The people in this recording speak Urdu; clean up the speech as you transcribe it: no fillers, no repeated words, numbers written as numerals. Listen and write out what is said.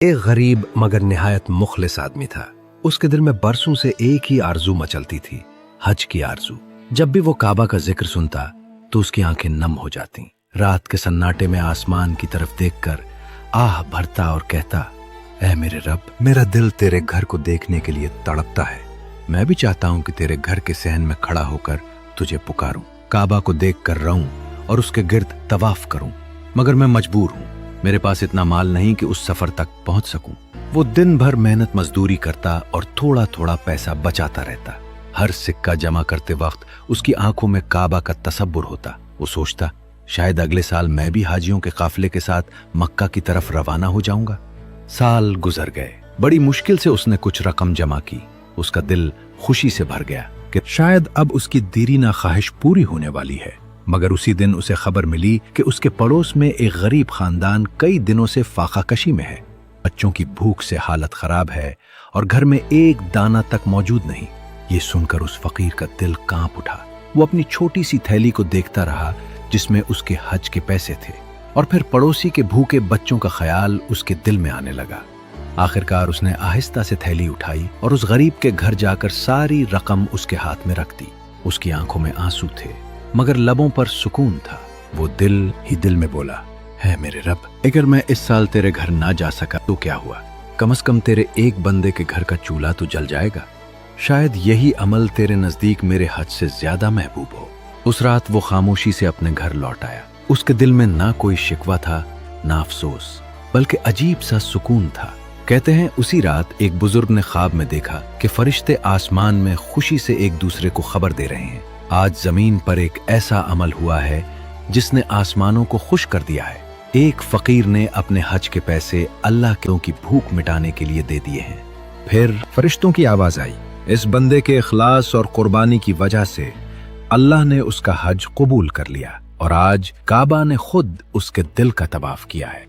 ایک غریب مگر نہایت مخلص آدمی تھا۔ اس کے دل میں برسوں سے ایک ہی آرزو مچلتی تھی، حج کی آرزو۔ جب بھی وہ کعبہ کا ذکر سنتا تو اس کی آنکھیں نم ہو جاتی۔ رات کے سناٹے میں آسمان کی طرف دیکھ کر آہ بھرتا اور کہتا، اے میرے رب، میرا دل تیرے گھر کو دیکھنے کے لیے تڑپتا ہے۔ میں بھی چاہتا ہوں کہ تیرے گھر کے صحن میں کھڑا ہو کر تجھے پکاروں، کعبہ کو دیکھ کر رہوں اور اس کے گرد طواف کروں، مگر میں مجبور ہوں۔ میرے پاس اتنا مال نہیں کہ اس سفر تک پہنچ سکوں۔ وہ دن بھر محنت مزدوری کرتا اور تھوڑا تھوڑا پیسہ بچاتا رہتا۔ ہر سکہ جمع کرتے وقت اس کی آنکھوں میں کعبہ کا تصور ہوتا۔ وہ سوچتا، شاید اگلے سال میں بھی حاجیوں کے قافلے کے ساتھ مکہ کی طرف روانہ ہو جاؤں گا۔ سال گزر گئے، بڑی مشکل سے اس نے کچھ رقم جمع کی۔ اس کا دل خوشی سے بھر گیا کہ شاید اب اس کی دیرینہ خواہش پوری ہونے والی ہے۔ مگر اسی دن اسے خبر ملی کہ اس کے پڑوس میں ایک غریب خاندان کئی دنوں سے فاقہ کشی میں ہے۔ بچوں کی بھوک سے حالت خراب ہے اور گھر میں ایک دانہ تک موجود نہیں۔ یہ سن کر اس فقیر کا دل کانپ اٹھا۔ وہ اپنی چھوٹی سی تھیلی کو دیکھتا رہا جس میں اس کے حج کے پیسے تھے، اور پھر پڑوسی کے بھوکے بچوں کا خیال اس کے دل میں آنے لگا۔ آخرکار اس نے آہستہ سے تھیلی اٹھائی اور اس غریب کے گھر جا کر ساری رقم اس کے ہاتھ میں رکھ دی۔ اس کی آنکھوں میں آنسو تھے مگر لبوں پر سکون تھا۔ وہ دل ہی دل میں بولا، ہے میرے رب، اگر میں اس سال تیرے گھر نہ جا سکا تو کیا ہوا؟ کم از کم تیرے ایک بندے کے گھر کا چولہا تو جل جائے گا۔ شاید یہی عمل تیرے نزدیک میرے حج سے زیادہ محبوب ہو۔ اس رات وہ خاموشی سے اپنے گھر لوٹ آیا۔ اس کے دل میں نہ کوئی شکوہ تھا نہ افسوس، بلکہ عجیب سا سکون تھا۔ کہتے ہیں اسی رات ایک بزرگ نے خواب میں دیکھا کہ فرشتے آسمان میں خوشی سے ایک دوسرے کو خبر دے رہے ہیں، آج زمین پر ایک ایسا عمل ہوا ہے جس نے آسمانوں کو خوش کر دیا ہے۔ ایک فقیر نے اپنے حج کے پیسے اللہ کی بھوک مٹانے کے لیے دے دیے ہیں۔ پھر فرشتوں کی آواز آئی، اس بندے کے اخلاص اور قربانی کی وجہ سے اللہ نے اس کا حج قبول کر لیا، اور آج کعبہ نے خود اس کے دل کا طواف کیا ہے۔